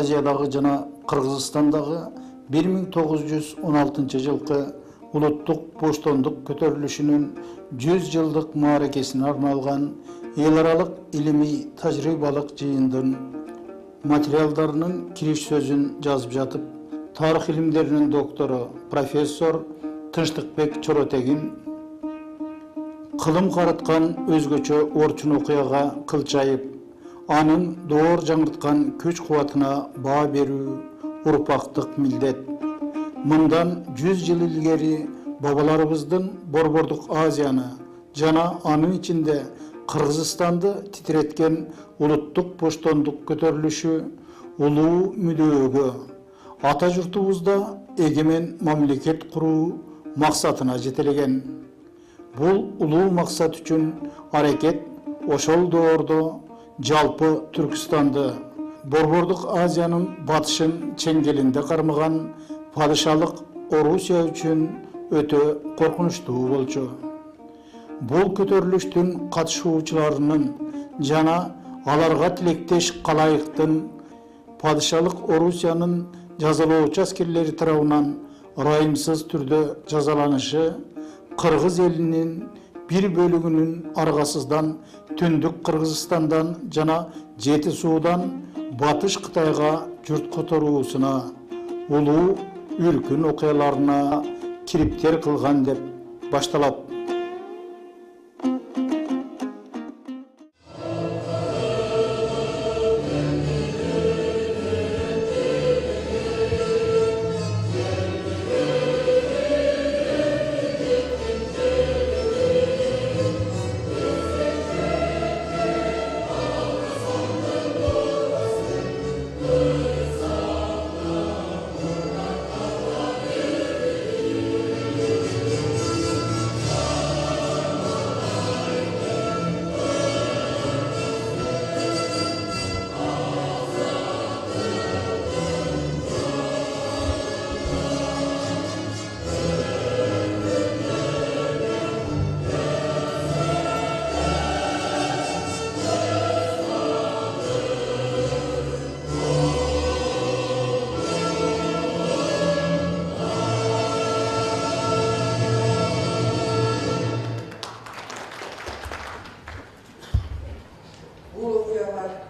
Азиядагы жана Кыргызстандагы 1916 жылкы улуттук боштондук көтөрүлүшүнүн 100 жылдык мааракесине арналган эл аралык илимий тажрыйбалык жыйындын материалдарынын кириш сөзүн жазып жатып, тарых илимдеринин доктору профессор Тынчтыкбек Чоротегин кылым караткан өзгөчө орчун окуяга кылчайып, анын доор жаңырткан күч кубатына баа берүү урпактык милдет. Мындан 100 жыл илгери бабаларыбыздын Борбордук Азияны жана анын ичинде Кыргызстанды титиреткен улуттук боштондук көтөрүлүшү улуу мүдөөгө, ата журтубузда эгемен мамлекет куруу максатына жетелеген. Бул улуу максат үчүн аракет ошол доордо жалпы Түркстанды, Борбордук Азиянын батышын чеңгелинде кармаган падышалык Орусия үчүн өтө коркунучтуу болчу. Бул көтөрүлүштүн катышуучуларынын жана аларга тилектеш калайыктын падышалык Орусиянын жазалоочу аскерлери тарабынан ырайымсыз түрдө жазаланышы Кыргыз элинин бир бөлүгүнүн аргасыздан Түндүк Кыргызстандан жана Жети Суудан Батыш Кытайга журт которуусуна, улуу үркүн окуяларына кириптер кылган деп башталат.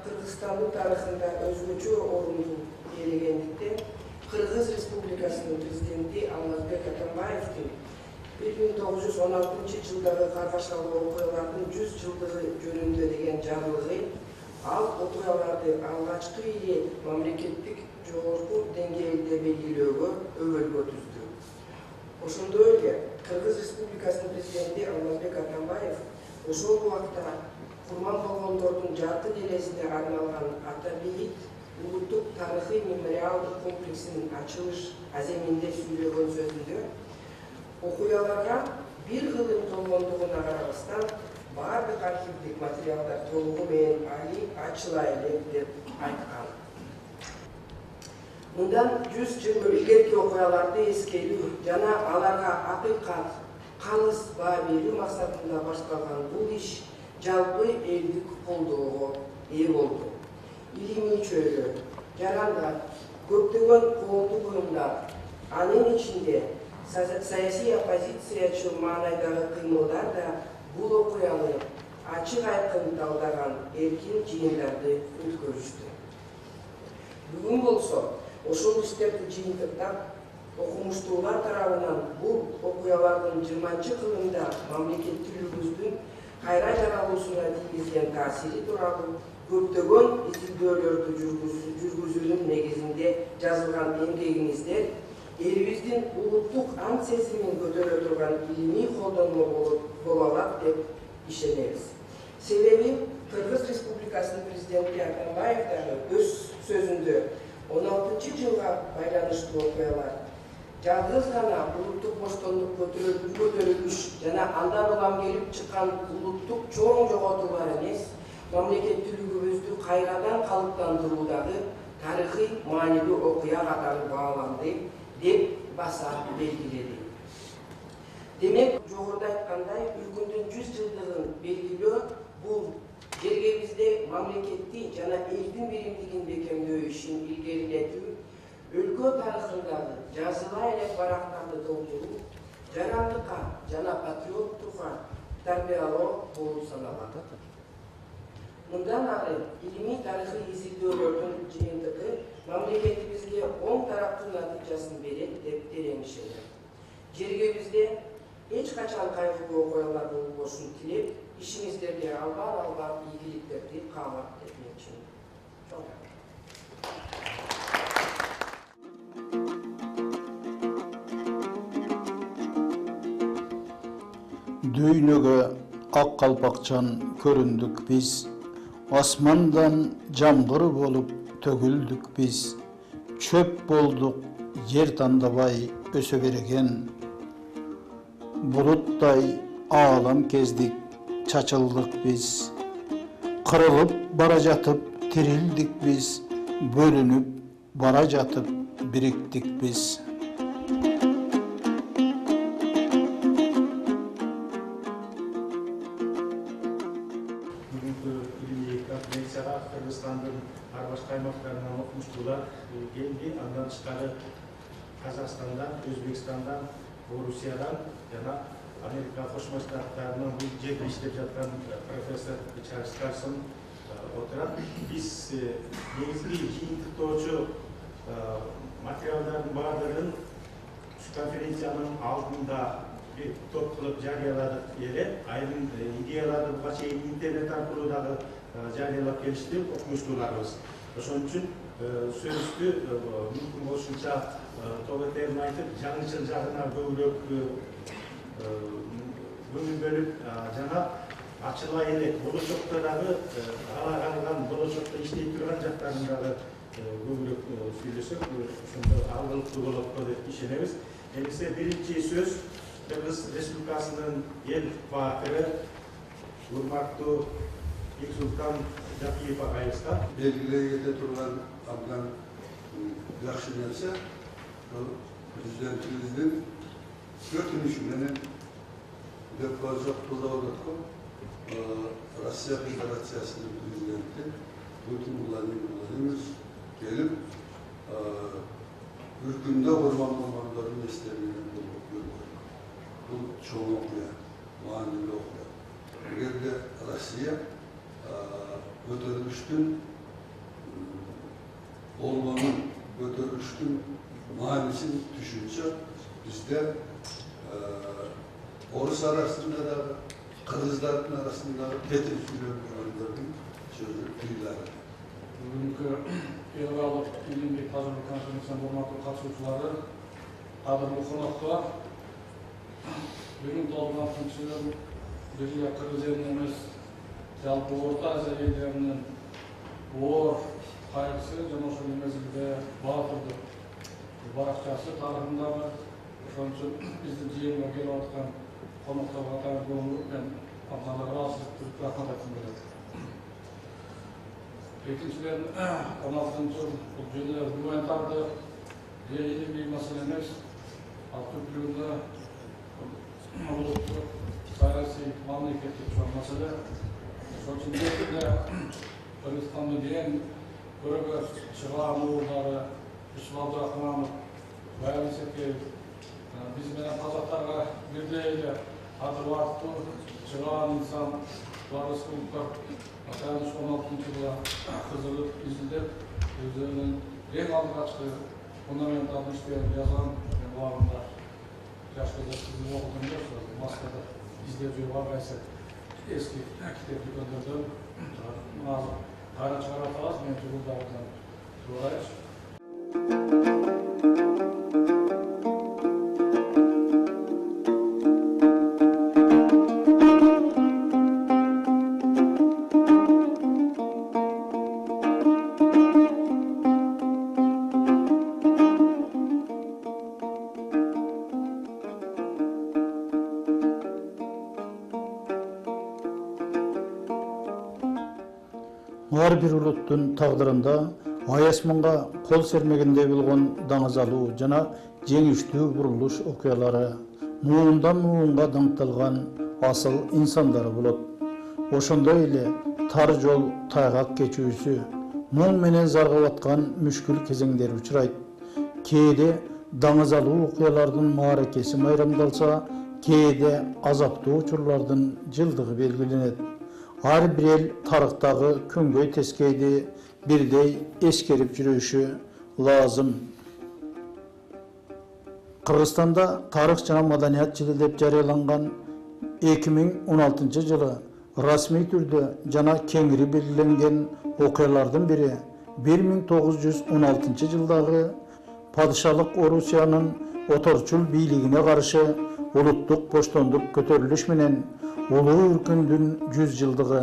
Кыргызстандын тарыхында өзгөчө орунду ээлегендиктен Кыргыз Республикасынын президенти Алмазбек Атамбаевдин 1916 жылдагы каргашалуу окуялардын 100 жылдыгы жөнүндө деген жарлыгы ал окуяларды алгачкы эле мамлекеттик жогорку деңгээлде белгилөөгө өбөлгө түздү. Ошондой эле Кыргыз Республикасынын президенти Алмазбек Атамбаев ошол убакта курман болгондордун жарты делесине арналган Ата бейит улуттук тарыхый мемориалдык комплексинин ачылыш аземинде сүйлөгөн сөзүндө окуяларга бир кылым толгондугуна карабастан баардык архивдик материалдар толугу менен ачыла элек деп айткан. Мындан 100 жыл илгерки окуяларды эскерүү жана аларга акыйкат, калыс баа берүү максатында башталган бул иш жалпы элдик колдоого ээ болду. Илимий чөйрө, жарандар, көптөгөн коомдук уюмдар, анын ичинде саясий оппозициячы маанайдагы кыймылдар да бул окуяны ачык айкын далдаган эркин жыйындарды өткөрүштү. Бүгүн болсо ошол иштерди жыйынтыктап, окумуштуулар тарабынан бул окуялардын 20-кылымда мамлекеттүүлүгүбүздүн кайра жаралуусуна тийгизген таасири тууралуу көптөгөн изилдөөлөрдү жүргүзүүнүн негизинде жазылган эмгегиңиздер элибиздин улуттук ант сезимин көтөрө турган илимий колдонмо боло алат деп ишенебиз. Себеби Кыргыз Республикасынын президенти Атамбаев дагы өз сөзүндө 16 жылга байланыштуу окуялар жалгыз гана улуттук боштондук көтөрүлүш жана андан улам келип чыккан улуттук чоң жоготуулар эмес, мамлекеттүүлүгүбүздү кайрадан калыптандыруудагы тарыхый маанилүү окуя катары бааланды деп баса белгиледи. Демек, жогоруда айткандай, өлкөндүн 100 жылдыгын белгилөө бул жергебизде мамлекетти жана элдин биримдигин бекемдөө ишин илгерилетүү, өлкө тарыхындагы жазыла эле барактарды толтуруу, жарандыкка жана патриоттукка тарбиялоо болуп саналат. Мындан ары илимий тарыхый изилдөөлөрдүн жыйынтыгы мамлекетибизге оң тараптуу натыйжасын берет деп терең ишенем. Жергебизде эч качан кайгылуу окуялар болбошун тилеп, ишиңиздерге албан ийгиликтерди каалап этмекчимин. Чоң рахмат. Дүйнөгө ак калпакчан көрүндүк биз, асмандан жамгыр болуп төгүлдүк биз. Чөп болдук жер тандабай өсө берген, булуттай аалам кездик чачылдык биз. Кырылып бара жатып тирилдик биз, бөлүнүп бара жатып бириктик биз. Кыргызстандын ар башка аймактарынан окумуштуулар келди. Андан тышкары Казакстандан, Өзбекстандан, Орусиядан жана Америка Кошмо Штаттарынан бул жерде иштеп жаткан профессор Чарльз Карсон отурат. Биз негизги жыйынтыктоочу материалдардын баардыгын конференциянын алдында bir топ кылып жарыяладык эле. Айрым идеяларды буга чейин интернет аркылуу дагы жарыялап келишти окумуштууларыбыз. Ошон үчүн сөздү мүмкүн болушунча тоботерин айтып, жаңычыл жагына көбүрөөк көңүл бөлүп, жана ачыла эле болочокто дагы каалаган болочокто иштей турган жактарын дагы көбүрөөк сүйлөсөк, ошондо алгылыктуу болот деп ишенебиз. Эмесе биринчи сөз Кыргыз Республикасынын эл баатыры урматтуу Бексултан Жакиев агайыбызга белгилей кете турган абдан жакшы нерсе президентибиздин өтүнүшү менен деп токтолуп аткан Россия Федерациясынын президенти Путин Владимирович келип өлкөндө курман болгондордун эстелигин көргөн. Бул чоң окуя, маанилүү окуя. Эгерде Россия көтөрүлүштүн болгонун, көтөрүлүштүн маанисин түшүнсө, бизде орус арасында дагы, кыргыздардын арасындагы кетип сүйлөгөндөрдүн сөзү тыйылат. Бүгүнкү Элбалык илимдик тазалык конференциясынын урматтуу катышуучулары, кадырлуу коноктор, бүгүн толгон алтынчылык бизге Кыргыз элинин эмес, жалпы Орто Азия элдеринин оор кайгысы жана ошол мезгилде баатырдык баракчасы тарыхындагы. Ошон үчүн биздин жыйынга келип аткан конокторго көңүл мен анталарга ыраазычылык билдирип рахмат айткым келет. Экинчиден, 16-жыл бул жөнүндө гуманитарды илимий маселе эмес, ал көпчүлүгүндө улуттук саясий мамлекеттик чоң маселе. Ошон үчүн Кыргызстандын эң көрөгө чыган уулдары Юсуп Абдрахманов, Баян Исекеев биз менен казактарга бирдей эле адырлаттуу чыган инсан, булар республика 16-жылы кызыгып, изилдеп, өзүнүн эң алгачкы фундаменталдуу иштерин жазган убагында жаш кызды окудум деп, Москвада издеп жүрүп кайсы эски китеп дүкөндөрдөн кайра чыгарып атабыз, мен жылдардан сурайчы. Ар бир улуттун тагдырында аясманга кол сермегендей болгон даңазалуу жана жеңиштүү бурулуш окуялары, муундан муунга даңкталган асыл инсандары болот. Ошондой эле tar jol taygak geçүүsü, muң menen zargap atkан müşkül кезеңдер учурайт. Кээде даңазалуу окуялардын мааракеси майрамдалса, кээде азаптуу учурлардын жылдыгы белгиленет. Ар бир эл тарыктагы күнгөй тескейди бирдей эскерип жүрүшү лазым. Кыргызстанда тарых жана маданият жылы деп жарыяланган 2016 жылы расмий түрдө жана кеңири белгиленген окуялардын бири 1916 жылдагы падышалык Орусиянын оторчул бийлигине каршы улуттук боштондук көтөрүлүш менен улуу үркүндүн 100 жылдыгы.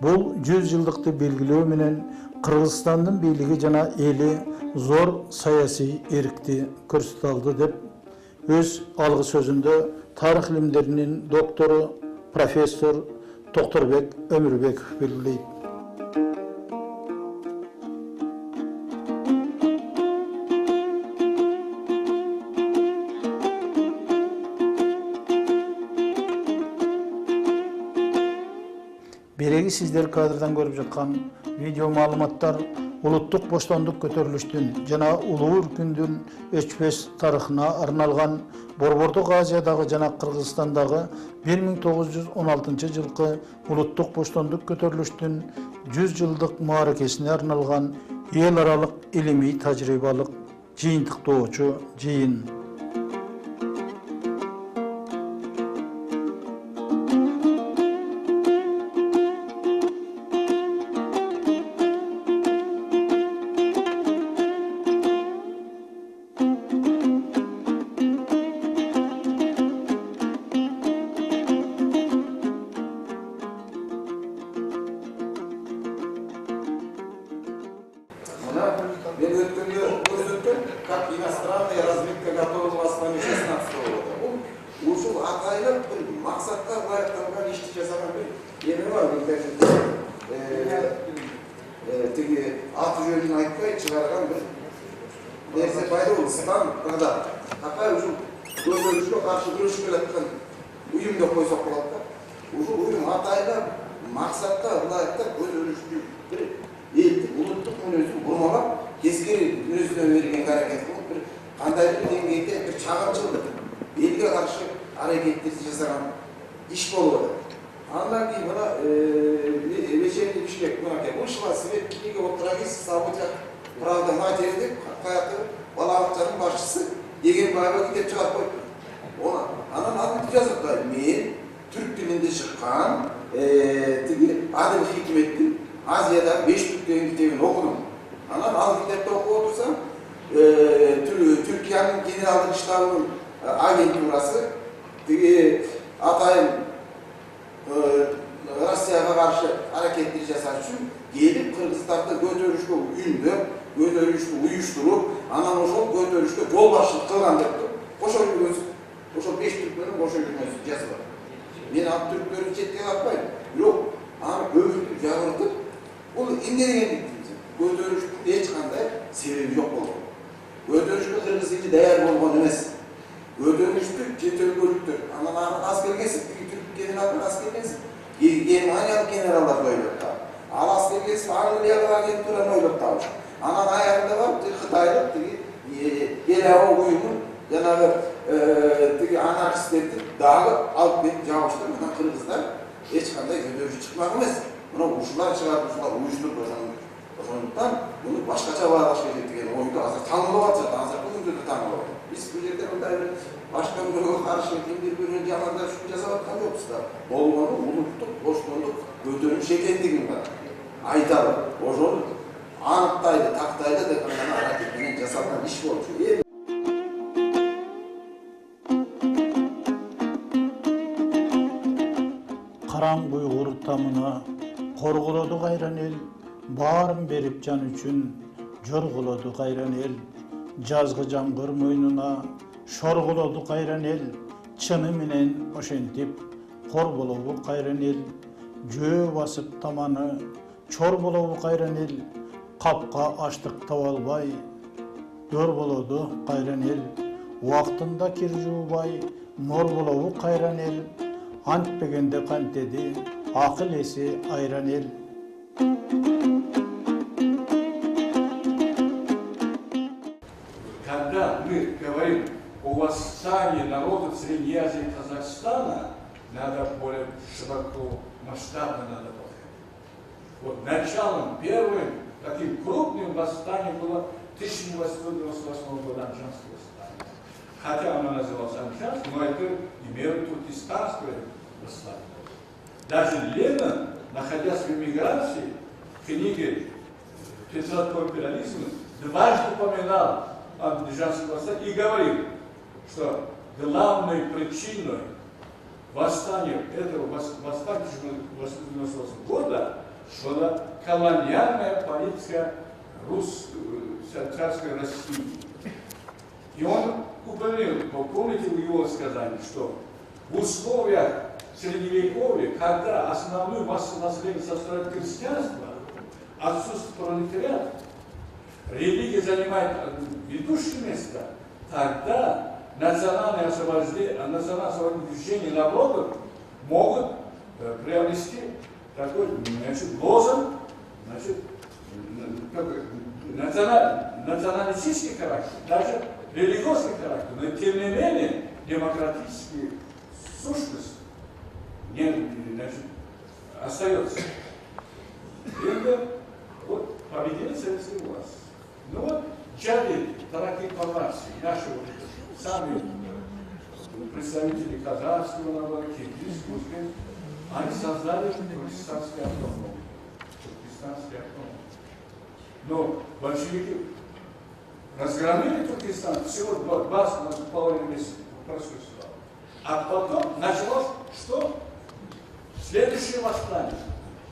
Бул 100 жылдыкты белгилөө менен Кыргызстандын бийлиги жана эли зор саясий эркти көрсөтө алды деп өз алгы сөзүндө тарых илимдеринин доктору профессор Токторбек Өмүрбеков белгилейт. Береги сиздер кадрдан көрүп жаткан видео маалыматтар улуттук боштондук көтөрүлүштүн жана улуу үркүндүн өчпөс тарыхына арналган Борбордук Азиядагы жана Кыргызстандагы 1916 жылкы улуттук боштондук көтөрүлүштүн 100 жылдык мааракесине арналган эл аралык илимий тажрыйбалык жыйынтыктоочу жыйын. Мен өткенде көрсөттүм, как иностранная разведка готова в основе 16 года. Бул ушул атайын бир максатка ылайыкталган ишти жасаган бир эме бар. Тиги аты жөнүн айтпай чыгарган бир нерсе пайда болду. Стан кырда. Акай ушул көзөлүшкө каршы күрөшүп келаткан уюм деп койсок болот да. Ушул уюм атайын максатка ылайыктап көзөлүштү бир элдин улуттук мүнөзүн бурмалап, кескери мүнөзүнө берген аракет кылып, бир кандай бир деңгейде бир чагымчылдык, элге каршы аракеттерди жасаган иш болуп атат. Андан кийин мына вечерний Бишкек мынакей вышла свет книга о трагических событиях «Правда матери» деп каяты бала бакчанын башчысы деген байга китеп чыгарып койду. Анан аны жазып да мен түрк тилинде чыккан тиги Адил Хикметтин Азияда 5 түрк деген китебин окудум. Анан ал китепти окуп отурсам, Түркиянын генералдык штабынын агентурасы тиги атайын Россияга каршы аракеттер жасаш үчүн келип Кыргызстанда көтөрүшкө үндөп, көтөрүштү уюштуруп, анан ошол көтөрүшкө жол башчылык кылган деп кошо жүргөнсү. Ошол 5 түрк менен кошо жүргөнсү жазып бар. Мен ал түрктөрдү четке катпайм. Бирок аны көбүйтүп жабыртып, бул эмне дегендик дейсиз? Көтөрүштүн эч кандай себеби жок болгон. Көтөрүшкө кыргыз эли даяр болгон эмес. Көтөрүштү чет өлкөлүктөр, анан аскергесип, түрк генералдар аскергесип, германиялык генералдар ойлоп таа. Ал аскергесип, Англиялык агентураны ойлоп табыш. Анан аягында барып, Кытайлык тиги эл уюмун жанагы тиги анархисттерди дагы алып кетип жабышты. Мына кыргыздар эч кандай көтөрүш чыкмак эмес. Мына ушулар чыгарып, ушулар уюштурду ошондуктан буну башкача баалаш керек деген ойду азыр таңылып атышат, азыр бүгүндө да таңылып атат. Биз бул жерде мындай бир башка бирөөгө каршы кимдир бирөөнү жамандаш үчүн жасап аткан жокпуз да. Болгону улуттук боштондук көтөрүлүш экендигин айталы. Ошону аныктайды, тактайды деп анан аракет менен жасалган иш болчу. Караң буйгур тамына корголоду кайран эл, баарын берип жан үчүн жорголоду кайран эл. Жазгы жамгыр мойнуна шорголоду кайран эл, чыны менен ошентип кор болобу кайран эл. Жөө басып таманы чор болобу кайран эл, капка аштык таба албай дор болоду кайран эл. Убактында кир жуубай нор болобу кайран эл. Antpegende kantedi, akıl esi ayran el. Когда мы говорим о восстании народов Средней Азии и Казахстана, надо более широко, масштабно надо подходить. Вот началом, первым таким крупным восстанием было 1898 года Анжанское восстание. Хотя оно называлось Анжанское, но это имело туркестанское восстание. Даже Ленин, находясь в эмиграции, в книге «Пятьсот империализма» дважды упоминал о Анжанском восстании и говорил, что главной причиной восстания этого восстания 1898 года была колониальная политика царской России. И он упомянул, помните в его сказании, что в условиях Средневековья, когда основную массу населения составляет крестьянство, отсутствует пролетариат, религия занимает ведущее место, тогда национальное освобождение движение народов могут приобрести такой лозунг, националистический характер, даже религиозный характер, но тем не менее демократический сущность остается. Это вот победили советскую власть. Ну вот Джали Тараки Паласи, наши сами представители казахского народа, киргизского, они создали туркестанский автономию. Но большевики разгромили Туркестан всего 2,5 месяца прошло. А потом началось что? Следующее восстание.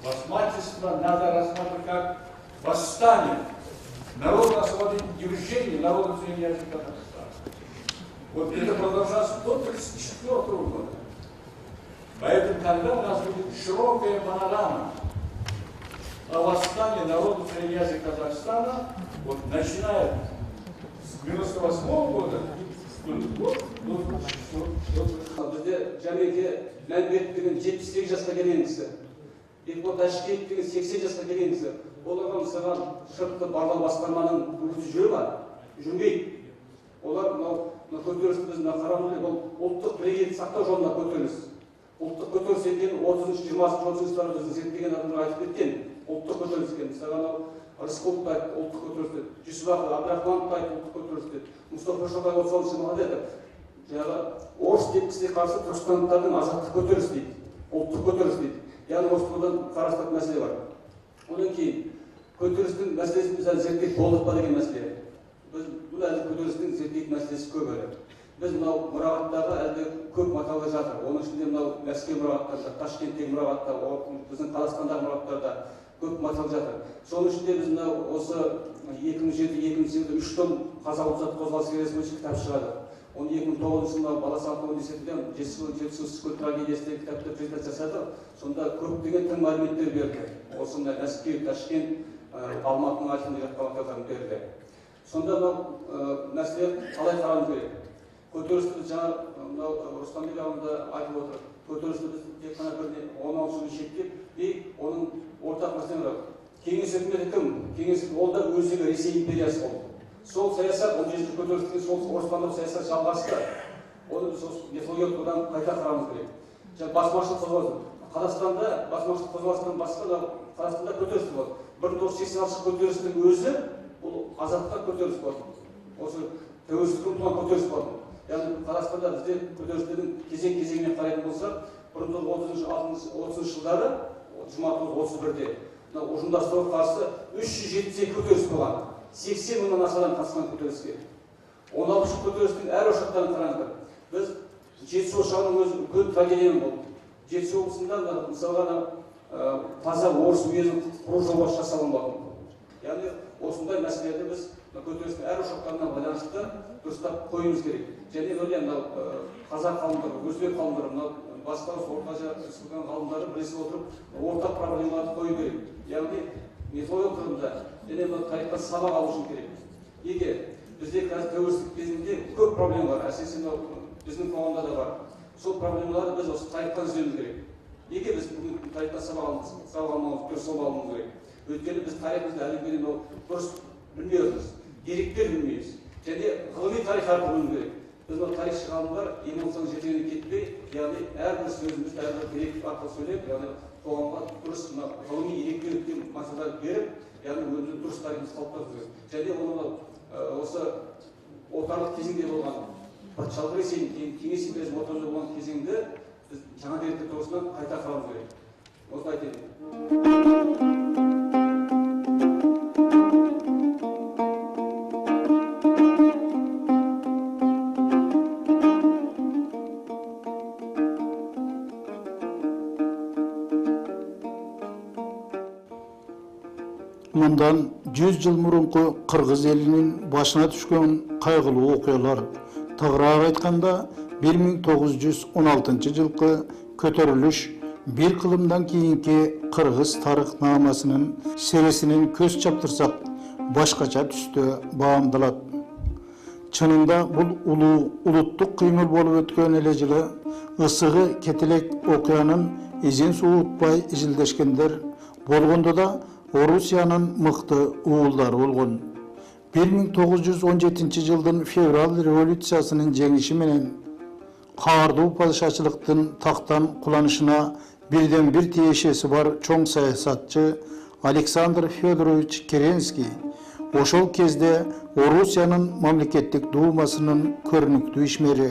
Восстательство надо рассматривать как восстание. Народно-освободительное движение народов Средней Азии и Казахстана. Вот это продолжалось до 1934 года. Поэтому тогда у нас будет широкая панорама о восстании народов Средней Азии и Казахстана, вот начиная с 1998 года. Бізде жәнеге Мәлібек деген 78 жасқа келген кісі, Бекбол Ташкент деген 80 жасқа келген кісі, оларға мысалға шыртты барлау басқарманың үлгісі жүре ма? Жүрмейді. Олар мынау көтерілісті біз қарамыз, бұл ұлттық бірегейлікті сақтау жолында көтеріліс. Ұлттық көтеріліс екенін 30-20-30 жылдары біздің зерттеген адамдар айтып кеткен. Ұлттық көтеріліс екен. Мысалға Рысқұлов айтты ұлттық көтеріліс деді. Жүсіпов Абдрахманов айтты ұлттық көтеріліс деді. Мұстафа Шоқай 30 жылға деді. Жаңағы орыс тектісіне қарсы түркістандықтардың азаттық көтеріліс дейді. Ұлттық көтеріліс дейді. Яғни осы тұрғыдан қарастыратын мәселе бар. Одан кейін көтерілістің мәселесін біз әлі зерттеп болдық па деген мәселе. Біз бұл әлі көтерілістің зерттейтін мәселесі көп әлі. Біз мынау мұрағаттағы әлі көп материалдар жатыр. Оның ішінде мынау Мәскеу мұрағаттарда, Ташкенттегі мұрағатта, біздің Қазақстандағы мұрағаттарда көп материал жатыр. Соның ішінде біз мынау осы 2007-2008 3 том қазақ ұлт қозғалысы келесі бойынша кітап шығады. Оны 2009 жылында Баласағат университетінде жетісу трагедиясы деген кітапты презентация жасады. Сонда көптеген тың мәліметтер берді. Осындай Мәскеу, Ташкент, Алматының артында жатқан материалдарын берді. Сонда мынау мәселе қалай қарауымыз керек? Көтерілісті жаңа мынау Рустамбек ауылында айтып отыр. Көтерілісті біз тек қана бірден 16 жылын шектеп, оның ортақ мәселе бар. Кеңес үкіметі кім? Кеңес үкіметі ол да өздегі Ресей империясы болды. Сол саясат, 17 көтерілістен сол орыспандық саясат жалғасты. Оны біз методологиялық тұрғыдан қайта қарауымыз керек. Жаңа басмашылық қозғалысы. Қазақстанда басмашылық қозғалысынан басқа Қазақстанда көтеріліс болды. 1986 көтерілістің өзі бұл азаттыққа көтеріліс болды. Осы тәуелсіздіктің туған көтеріліс болды. Яғни Қазақстанда бізде көтерілістердің кезең-кезеңіне қарайтын болсақ, 1930 жылдары 29-31-де ұжымдастыруға қарсы 372 көтеріліс болған. 80 мыңнан астам қатысқан көтеріліске. 16 жыл көтерілістің әр ошақтарын қараңыздар. Біз Жетісу ошағының өзі үлкен трагедия болды. Жетісу облысында мысалға таза орыс уезін құру жобасы жасалған болатын. Яғни осындай мәселелерді біз көтерілістің әр ошақтарына байланысты дұрыстап қоюымыз керек. Және қазақ қауымдары, өзбек қауымдары, басқа Орта Азия республикасының ғалымдары бірлесіп отырып ортақ проблемаларды қою керек. Яғни методикалық тұрғыда және тарихтан сабақ алу үшін керек. Егер бізде қазір тәуелсіздік кезінде көп проблема бар, әсіресе біздің қоғамда да бар. сол проблемаларды біз осы тарихтан іздеуіміз керек. Неге біз бүгін тарихтан сабақ алмауымыз, дұрыс алуымыз керек? Өйткені біз тарихымызды әлі күнге дейін дұрыс білмейміз, деректер білмейміз. Және ғылыми тарих арқылы білуіміз керек. Біз тарихшы ғалымдар эмоцияның жетегіне кетпей, яғни әрбір сөзімізді әрбір дерек арқылы сөйлеп, яғни қоғамға дұрыс ғылыми ерекшеліктен мақсаттар беріп, яғни өзіміздің дұрыс тарихымызды қалыптастыру керек. Және оны осы отарлық кезеңде болған патшалық Ресей, Кеңес империясының ортасында болған кезеңде біз жаңа деректер тұрғысынан қайта қарауымыз керек. Осылай айтайын. Мындан 100 жыл мурунку кыргыз элинин башына түшкөн кайгылуу окуялар, тагыраак айтканда 1916 жылкы көтөрүлүш бир кылымдан кийинки кыргыз тарыхнамасынын сересинин көз чаптырсак башкача түстө баамдалат. Чынында бул улуттук кыймыл болуп өткөн эле жылы ысыгы кетелек окуянын изин суутпай изилдешкендер болгондо да Орусиянын мыкты уулдары болгон. 1917 жылдын февраль революциясынын жеңиши менен каардуу падышачылыктын тактан куланышына бирден бир тиешеси бар чоң саясатчы Александр Федорович Керенский ошол кезде Орусиянын мамлекеттик думасынын көрүнүктүү ишмери,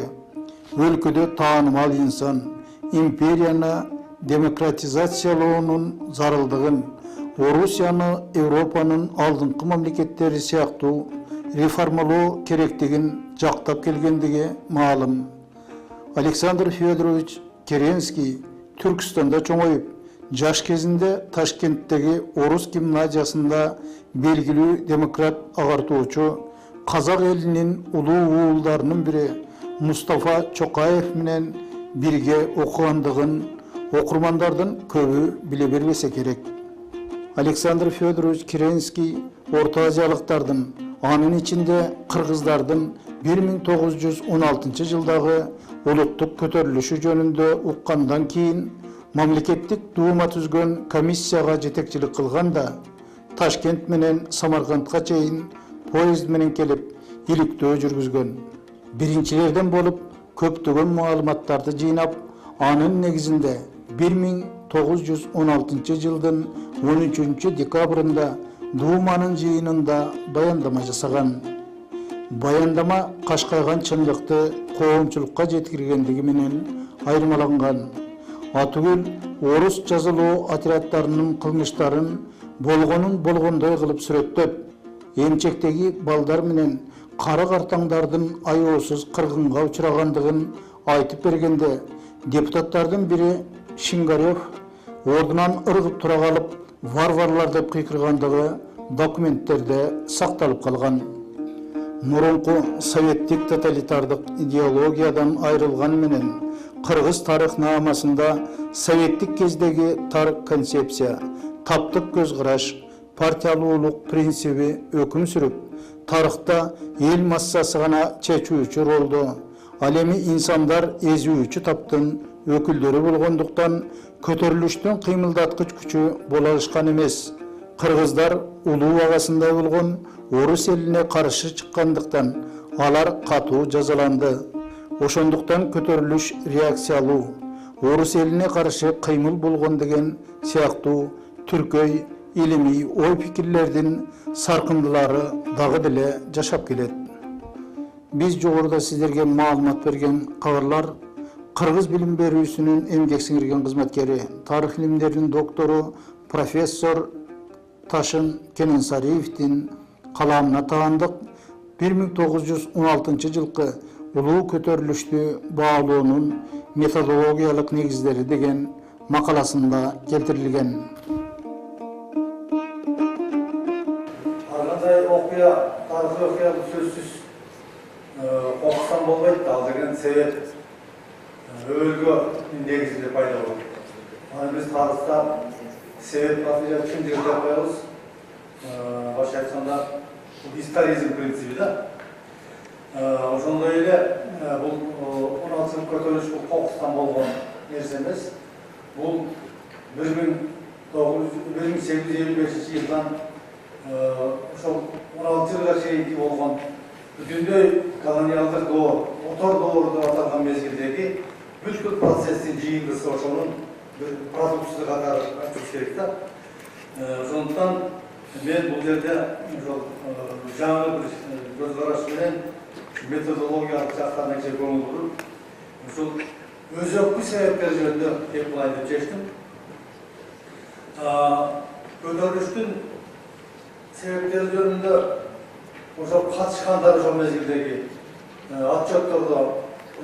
өлкөдө таанымал инсан, империяны демократизациялоонун зарылдыгын, Орусияны Европанын алдыңкы мамлекеттери сыяктуу реформалоо керектигин жактап келгендиги маалым. Александр Федорович Керенский Түркістанда чоңоюп, жаш кезинде Ташкенттеги Орус гимназиясында белгилүү демократ агартуучу казак элинин улуу уулдарынын бири Мустафа Чокаев менен бирге окугандыгын окурмандардын көбү биле бербесе керек. Александр Федорович Керенский Орто Азиялыктардын, анын ичинде кыргыздардын 1916 жылдагы улуттук көтөрүлүшү жөнүндө уккандан кийин мамлекеттик дума түзгөн комиссияга жетекчилик кылганда Ташкент менен Самаркандка чейин поезд менен келип иликтөө жүргүзгөн. Биринчилерден болуп көптөгөн маалыматтарды жыйнап, анын негизинде 1916 жылдын 13 декабрында Думанын жыйынында баяндама жасаган. Баяндама кашкайган чындыкты коомчулукка жеткиргендиги менен айырмаланган. Атүгүл орус жазалоо отряддарынын кылмыштарын болгонун болгондой кылып сүрөттөп, эмчектеги балдар менен кары картаңдардын аяосуз кыргынга учурагандыгын айтып бергенде, депутаттардын бири Шингарев ордунан ыргып тура калып, варварлар деп кыйкыргандыгы документтерде сакталып калган. Мурунку советтик тоталитардык идеологиядан айрылган менен кыргыз тарыхнамасында советтик кездеги тарых концепция, таптык көз караш, партиялуулук принциби өкүм сүрүп, тарыхта эл массасы гана чечүүчү ролду, ал эми инсандар эзүүчү таптын өкүлдөрү болгондуктан көтөрүлүштүн кыймылдаткыч күчү боло алышкан эмес. Кыргыздар улуу агасындай болгон орус элине каршы чыккандыктан алар катуу жазаланды. Ошондуктан көтөрүлүш реакциялуу, орус элине каршы кыймыл болгон деген сыяктуу түркөй илимий ой пикирлердин саркындылары дагы деле жашап келет. Биз жогоруда сиздерге маалымат берген кабарлар кыргыз билим берүүсүнүн эмгек сиңирген кызматкери, тарых илимдеринин доктору профессор Ташын Кененсариевдин каламына таандык 1916 жылкы улуу көтөрүлүштү баалоонун методологиялык негиздери деген макаласында келтирилген. Аркандай окуя, тарыхый окуя сөзсүз окусам болбойт, ал деген себеп өлгө негизинде пайда болот. Аны биз тарыхта себеп натыйжа түшүндүрүп деп коебуз. Башка айтканда историзм принципи да. Ошондой эле бул 16 көтөрүлүш бул кокустан болгон нерсе эмес. Бул 1855 жылдан ошол 16 жылга чейинки болгон бүтүндөй колониалдык доор, отор доору деп аталган мезгилдеги бүткүл процесстин жыйындысы ошонун бир продукциясы катары айтыш керек да. Ошондуктан мен бул жерде ошол жаңы бир көз караш менен методологиялык жактан нече көңүл буруп, ушул өзөкчү себептер жөнүндө кеп кылайын деп чечтим. Көтөрүлүштүн себептери жөнүндө ошол катышкандар ошол мезгилдеги отчеттордо,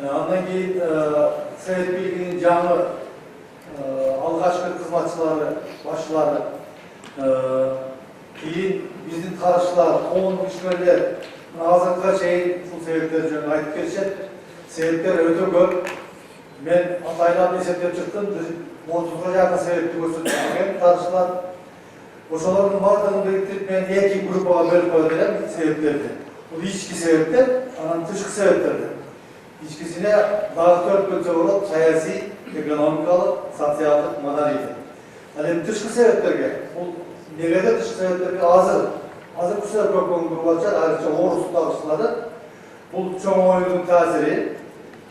андан кийин Совет бийлигинин жаңы алгачкы кызматчылары, башчылары, кийин биздин тарыхчылар, коомдук ишмерлер азыркыга чейин ушул себептер жөнүндө айтып келишет. Себептер өтө көп. Мен атайлап эсептеп чыктым. 30га жакын себепти көрсөтүлгөн тарыхчылар. Ошолордун баардыгын бириктирип мен эки группага бөлүп коет элем себептерди. Бул ички себептер, анан тышкы себептер. Ичкисине дагы 4 бөлсө болот: саясий, экономикалык, социалдык, маданий. Ал эми тышкы себептерге, бул негеде тышкы себептерге азыр кишилер көп көңүл буруп атышат, айрыкча орус тарыхчылары. Бул чоң оюндун таасири,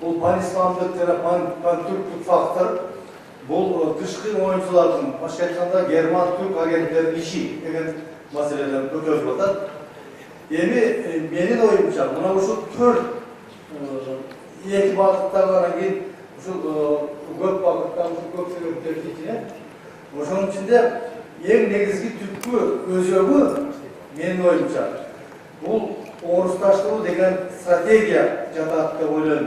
бул панисламдык жана пантүрктүк фактор, бул тышкы оюнчулардын, башка айтканда герман, түрк агенттеринин иши деген маселелер көтөрүлүп атат. Эми менин оюмча, мына ушул 4 эки багыттагы, анан кийин ушул көп багыттагы көп себептердин ичине, ошонун ичинде эң негизги түпкү өзөгү менин оюмча бул орусташтыруу деген стратегия жатат деп ойлойм.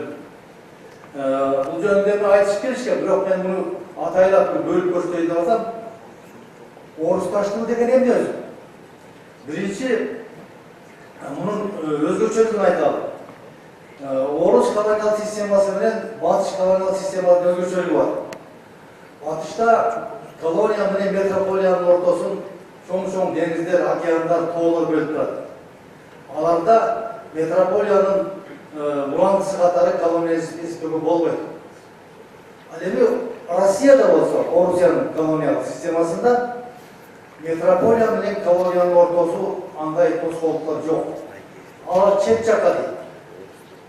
Бул жөнүндө айтышып келишкен, бирок мен муну атайлап бөлүп көрсөтөйүн деп атсам, орусташтыруу деген эмне өзү? Биринчи, мунун өзгөчөлүгүн айталы. Орус колониал системасы менен батыш колониал системасынын өзгөчөлүгү бар. Батышта колония менен метрополиянын ортосун чоң деңиздер, океандар, тоолор бөлүп турат. Аларда метрополиянын уландысы катары колония эсептөөгө болбойт. Ал эми Россияда болсо, Орусиянын колониялык системасында метрополия менен колониянын ортосу андай тоскоолдуктар жок. Алар чет жакка дейт.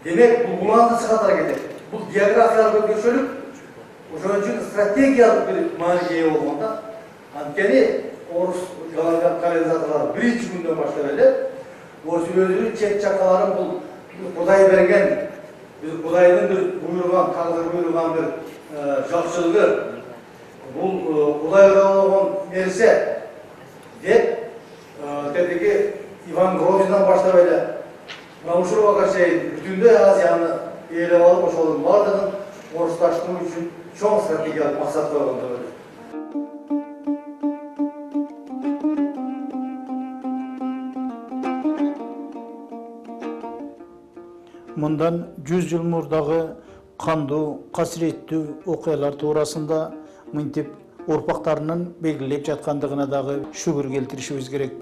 Демек, бул уландысы катары кетет. Бул географиялык өзгөчөлүк, ошон үчүн стратегиялык бир мааниге ээ болгондо, анткени орус колонизаторлор биринчи күндөн баштап эле өзүнүн чет жаккаларын бул Кудай берген, Кудайдын бир буйруган, тагдыр буйруган бир жакшылыгы, бул Кудай ыралган нерсе деп тетиги Иван Грозныйдан баштап эле мына ушуга чейин бүтүндөй Азияны ээлеп алып, ошолордун баардыгын орусташтыруу үчүн чоң стратегиялык максат койгон деп ойлойм. Мындан 100 жыл мурдагы кандуу, касіреттүү окуялар туурасында мынтип урпактарынын белгилеп жаткандыгына дагы шүгүр келтиришибиз керек.